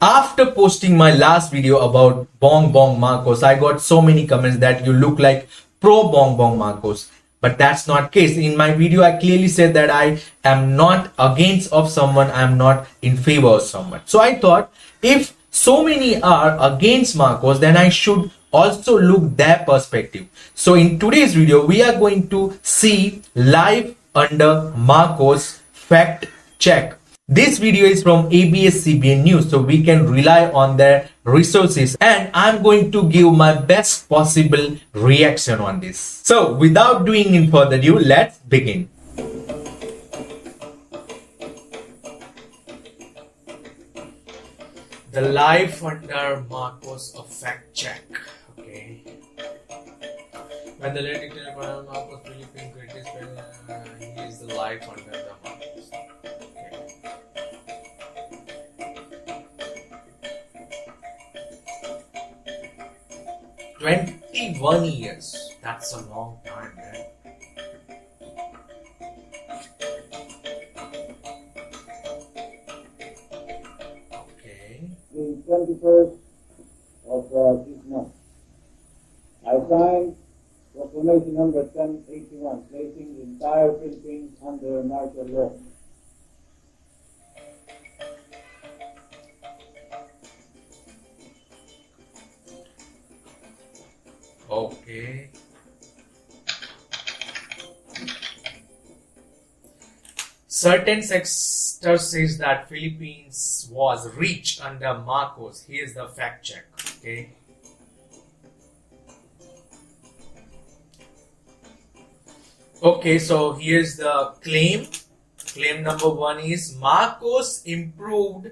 After posting my last video about Bong Bong Marcos, I got so many comments that you look like pro Bong Bong Marcos. But that's not case. In my video, I clearly said that I am not against of someone, I am not in favor of someone. So I thought if so many are against Marcos, then I should also look their perspective. So in today's video, we are going to see live under Marcos fact check. This video is from ABS CBN News, so we can rely on their resources, and I'm going to give my best possible reaction on this. So without doing any further ado, let's begin. The life under Marcos of fact check. Okay. When the late dictator Marcos Philippine greatest he is the life under the Marcos. Okay. 21 years. That's a long time, man. Okay. The 21st of this month, I signed Proclamation number 1081, placing the entire Philippines under martial law. Okay. Certain sectors says that Philippines was rich under Marcos. Here's the fact check. Okay. Okay, so here's the claim. Claim number 1 is Marcos improved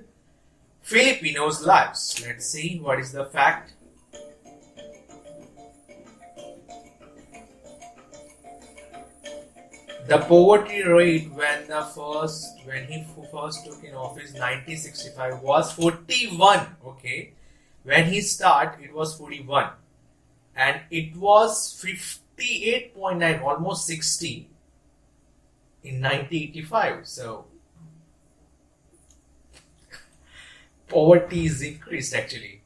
Filipinos' lives. Let's see what is the fact. The poverty rate when he first took in office 1965 was 41. Okay, when he started it was 41, and it was 58.9, almost 60 in 1985. So poverty is increased actually.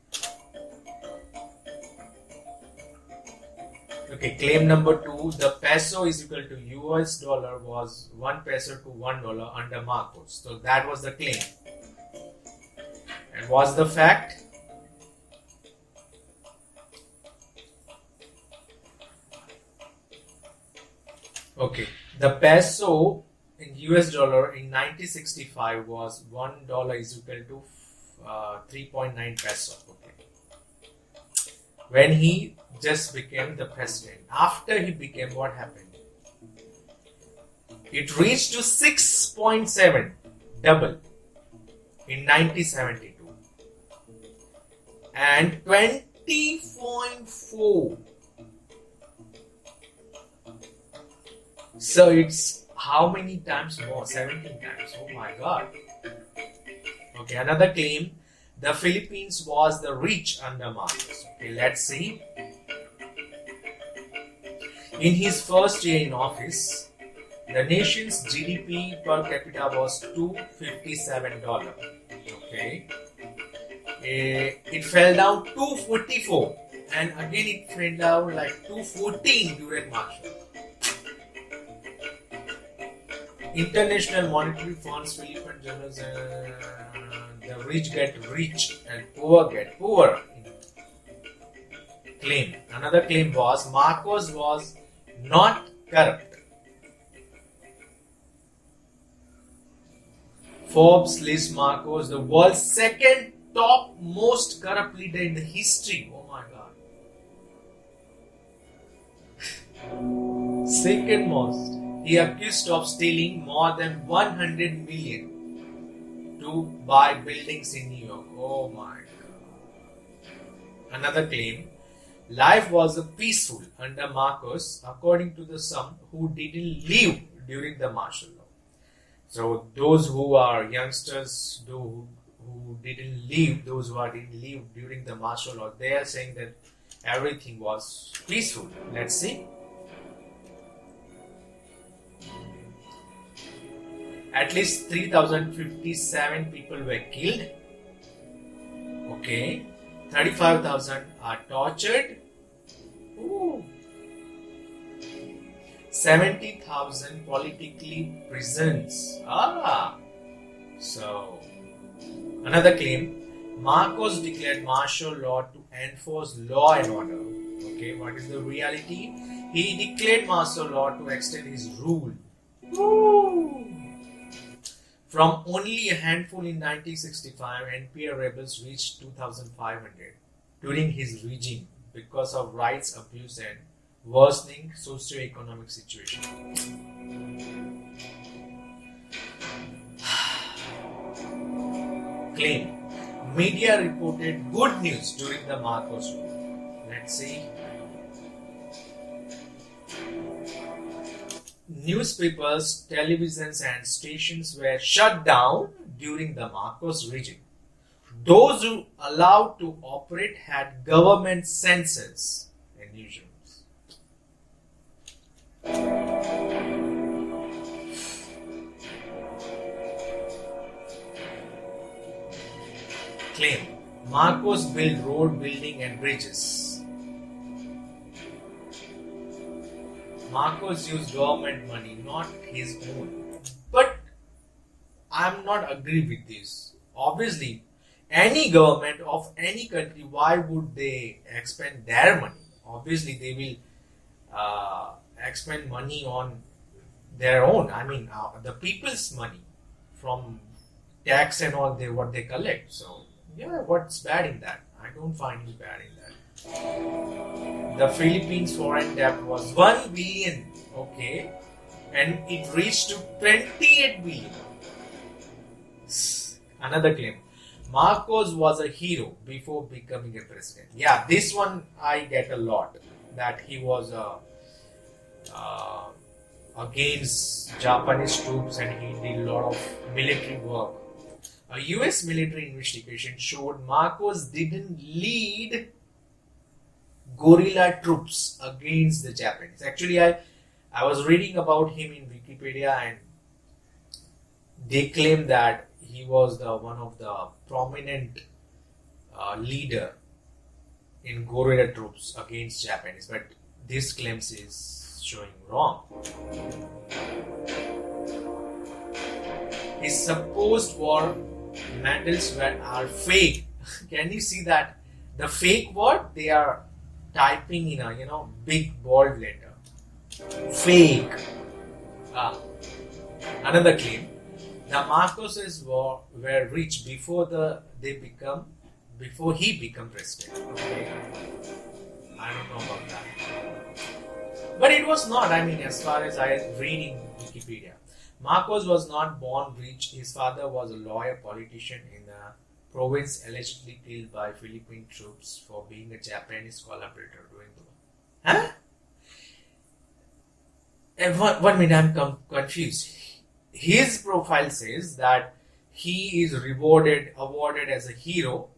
Okay, claim number 2, the peso is equal to US dollar was 1 peso to $1 under Marcos. So that was the claim. And what's the fact? Okay, the peso in US dollar in 1965 was $1 is equal to 3.9 peso. Okay. When he just became the president. After he became, what happened? It reached to 6.7, double, in 1972, and 20.4. So it's how many times more? 17 times. Oh my God. Okay, another claim. The Philippines was the rich under Marcos. Okay, let's see. In his first year in office, the nation's GDP per capita was $257. Okay, it fell down 244, and again it fell down like 214 during martial. International Monetary Fund's Philippine journals, the rich get rich and poor get poor. Claim. Another claim was Marcos was not corrupt. Forbes lists Marcos the world's second top most corrupt leader in the history. Oh my God. Second most. He accused of stealing more than 100 million to buy buildings in New York. Oh my God. Another claim. Life was peaceful under Marcos, according to the some who didn't live during the martial law. So those who are youngsters, who didn't live, those who didn't live during the martial law, they are saying that everything was peaceful. Let's see. At least 3,057 people were killed Okay. 35,000 are tortured. Ooh. 70,000 politically prisons. So another claim. Marcos declared martial law to enforce law and order. Okay, what is the reality? He declared martial law to extend his rule. Ooh. From only a handful in 1965, NPA rebels reached 2,500 during his regime because of rights abuse and worsening socio-economic situation. Claim. Media reported good news during the Marcos rule. Let's see. Newspapers, televisions, and stations were shut down during the Marcos regime. Those who allowed to operate had government censors in newsrooms. Claim. Marcos built road, building, and bridges. Marcos used government money, not his own. But I'm not agree with this. Obviously, any government of any country, why would they expend their money? Obviously, they will expend money on their own. I mean, the people's money from tax and all what they collect. So yeah, what's bad in that? I don't find any bad in that. The Philippines foreign debt was 1 billion, okay, and it reached to 28 billion. Another claim. Marcos was a hero before becoming a president. Yeah, this one I get a lot, that he was against Japanese troops and he did a lot of military work. A US military investigation showed Marcos didn't lead guerrilla troops against the Japanese. Actually, I was reading about him in Wikipedia, and they claim that he was one of the prominent leader in guerrilla troops against Japanese. But this claims is showing wrong. His supposed war medals are fake. Can you see that? The fake word they are typing in a big bold letter. Fake. Another claim. The Marcoses were rich before he became president. Okay. I don't know about that. But it was not. I mean, as far as I read in Wikipedia, Marcos was not born rich. His father was a lawyer, politician in the province, allegedly killed by Philippine troops for being a Japanese collaborator during the war. Huh? And 1 minute, I'm confused. His profile says that he is awarded as a hero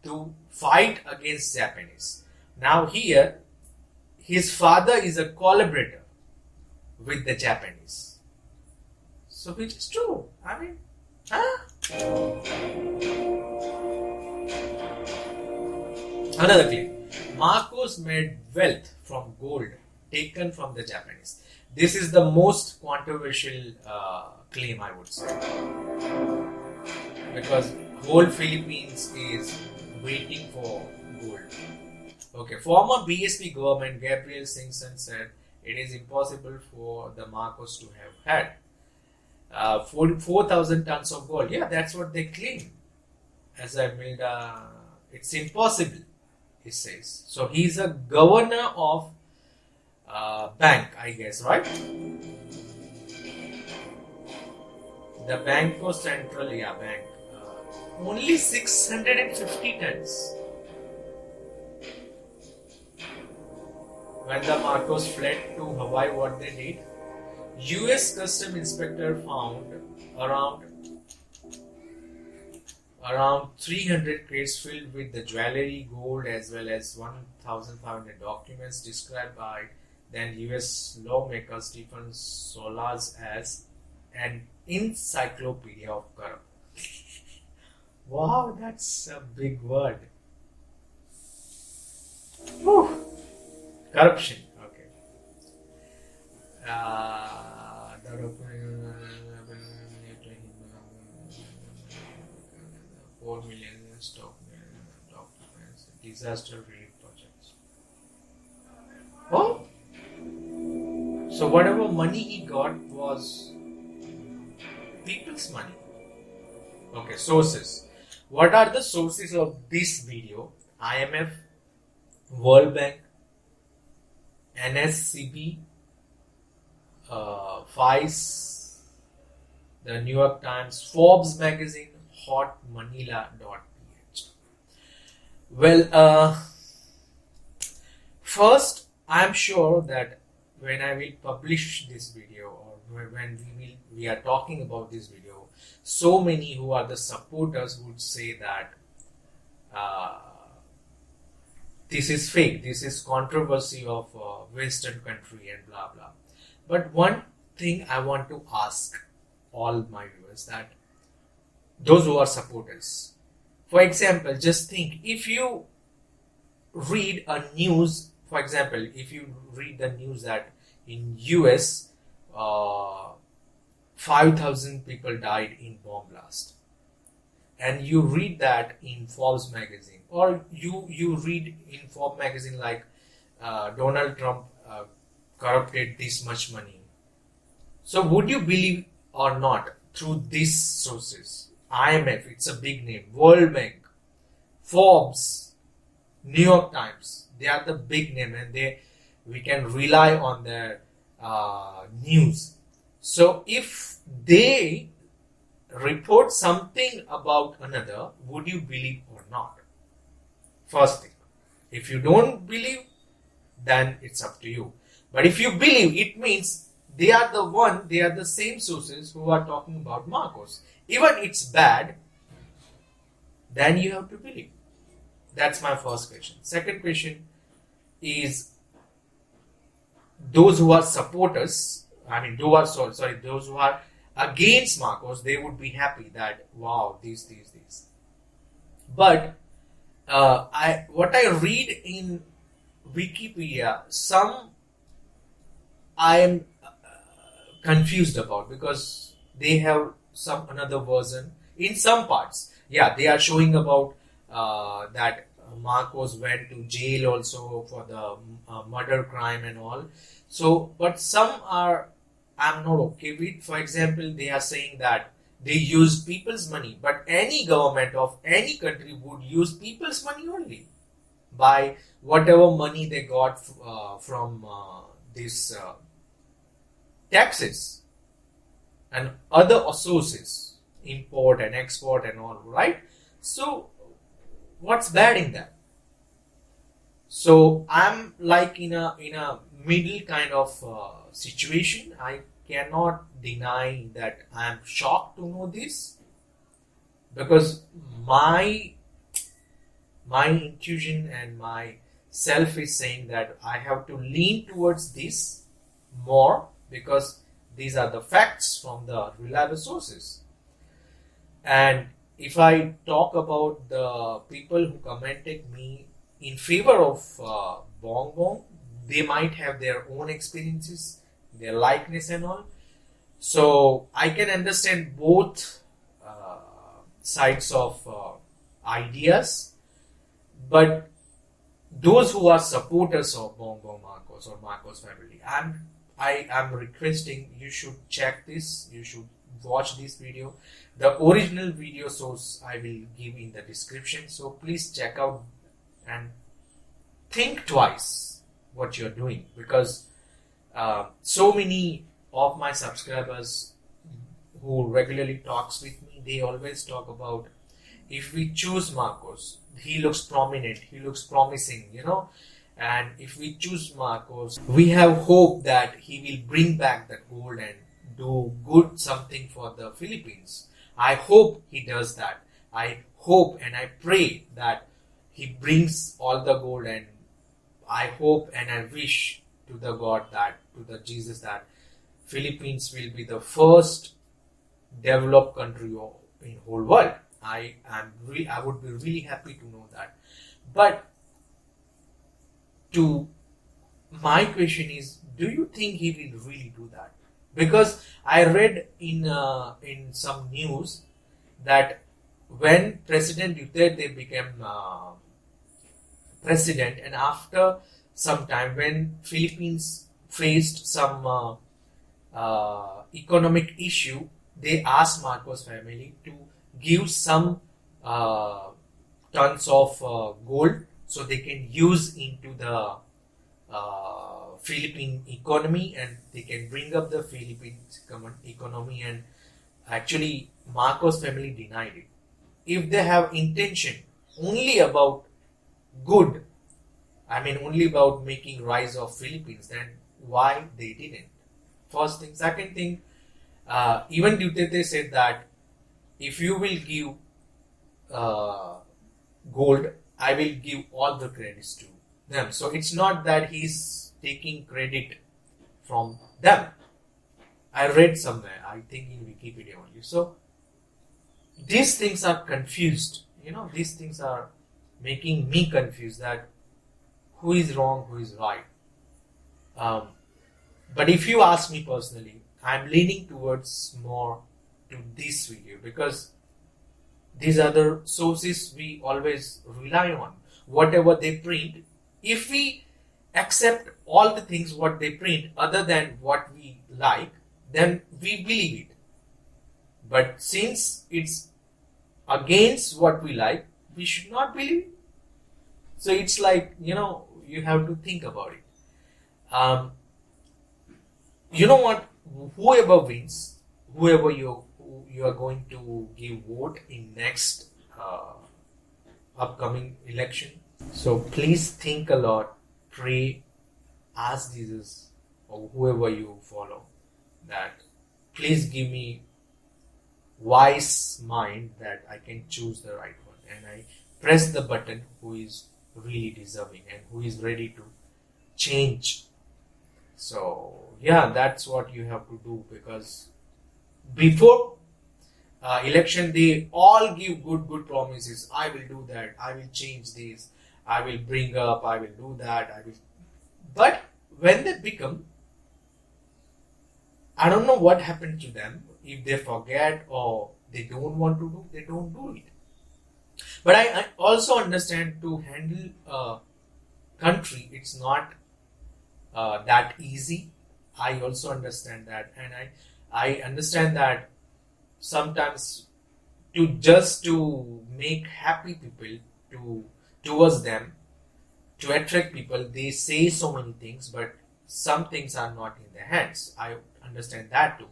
to fight against Japanese. Now here, his father is a collaborator with the Japanese. So which is true. I mean, Another claim. Marcos made wealth from gold taken from the Japanese. This is the most controversial claim, I would say, because whole Philippines is waiting for gold. Okay, former BSP government Gabriel Singson said it is impossible for the Marcos to have had 4,000 tons of gold. Yeah, that's what they claim. As I made, it's impossible, he says. So he's a governor of bank, I guess, right? The Banco Central, bank. Only 650 tons. When the Marcos fled to Hawaii, what they did? US Custom Inspector found around 300 crates filled with the jewelry, gold, as well as 1,500 documents described by then US lawmaker Stephen Solas as an encyclopedia of corruption. Wow, that's a big word. Whew. Corruption. Okay. The 4 million stock documents, disaster relief projects. Oh, so whatever money he got was people's money. Okay, sources. What are the sources of this video? IMF, World Bank, NSCB, Vice, the New York Times, Forbes magazine, hotmanila.ph. Well, first, I'm sure that when I will publish this video or when we are talking about this video, so many who are the supporters would say that this is fake, this is controversy of Western country and blah blah. But one thing I want to ask all my viewers, that those who are supporters, for example, just think, if you read a news, for example, if you read the news that in US 5,000 people died in bomb blast, and you read that in Forbes magazine, or you read in Forbes magazine like Donald Trump corrupted this much money. So would you believe or not through these sources? IMF, it's a big name, World Bank, Forbes, New York Times, they are the big name, and we can rely on their news. So if they report something about another, would you believe or not? First thing. If you don't believe, then it's up to you. But if you believe, it means they are the same sources who are talking about Marcos. Even it's bad, then you have to believe. That's my first question. Second question is, those who are supporters, those who are against Marcos, they would be happy that, wow, these. But what I read in Wikipedia, some I am confused about, because they have some another version in some parts. Yeah, they are showing about that Marcos went to jail also for the murder crime and all. So, but some are I'm not okay with. For example, they are saying that they use people's money, but any government of any country would use people's money only by whatever money they got from these taxes and other sources, import and export and all, right? So what's bad in that? So I'm like in a middle kind of situation. I cannot deny that I'm shocked to know this, because my intuition and my self is saying that I have to lean towards this more, because these are the facts from the reliable sources. And if I talk about the people who commented me in favor of Bong Bong, they might have their own experiences, their likeness and all. So I can understand both sides of ideas, but those who are supporters of Bong Bong Marcos or Marcos family, I am requesting you should check this, you should watch this video. The original video source I will give in the description, so please check out and think twice what you're doing, because so many of my subscribers who regularly talks with me, they always talk about, if we choose Marcos, he looks prominent, he looks promising, and if we choose Marcos, we have hope that he will bring back the gold and do good something for the Philippines. I hope he does that. I hope and I pray that he brings all the gold, and I hope and I wish to the God, that to the Jesus, that Philippines will be the first developed country in whole world. I would be really happy to know that. But to my question is, do you think he will really do that? Because I read in some news that when President Duterte became president, and after some time, when Philippines faced some economic issue, they asked Marcos family to give some tons of gold so they can use into the Philippine economy, and they can bring up the Philippine economy. And actually, Marcos family denied it. If they have intention only about good, I mean only about making rise of Philippines, then why they didn't? First thing. Second thing, even Duterte said that if you will give gold, I will give all the credits to them. So it's not that he's taking credit from them. I read somewhere, I think in Wikipedia only. So these things are confused. These things are making me confused that who is wrong, who is right. But if you ask me personally, I'm leaning towards more to this video, because these are the sources we always rely on. Whatever they print, if we accept all the things what they print other than what we like, then we believe it. But since it's against what we like, we should not believe it. So it's like, you have to think about it. You know what? Whoever wins, whoever you are going to give vote in next upcoming election. So please think a lot, pray, ask Jesus or whoever you follow that please give me wise mind that I can choose the right one, and I press the button who is really deserving and who is ready to change. So yeah, that's what you have to do, because before election they all give good promises. I will do that, I will change this, I will bring up, I will do that, I will. But when they become, I don't know what happened to them. If they forget or they don't want to do, they don't do it. But I also understand to handle a country, it's not that easy. I also understand that, and I understand that sometimes to make happy people towards them, to attract people, they say so many things, but some things are not in their hands. I understand that too.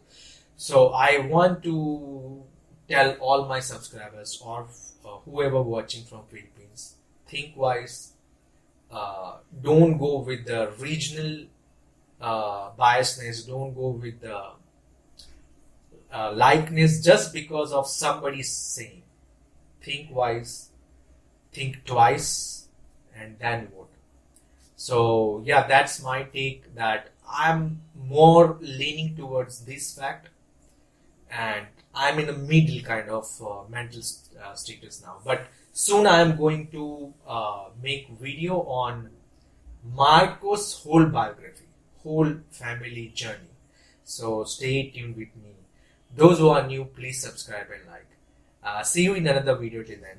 So I want to tell all my subscribers or whoever watching from Philippines, think wise. Don't go with the regional biasness. Don't go with the likeness just because of somebody's saying. Think wise, think twice, and then vote. So yeah, that's my take, that I'm more leaning towards this fact, and I'm in a middle kind of mental status now. But soon I am going to make video on Marcos' whole biography, whole family journey. So stay tuned with me. Those who are new, please subscribe and like. See you in another video. Till then,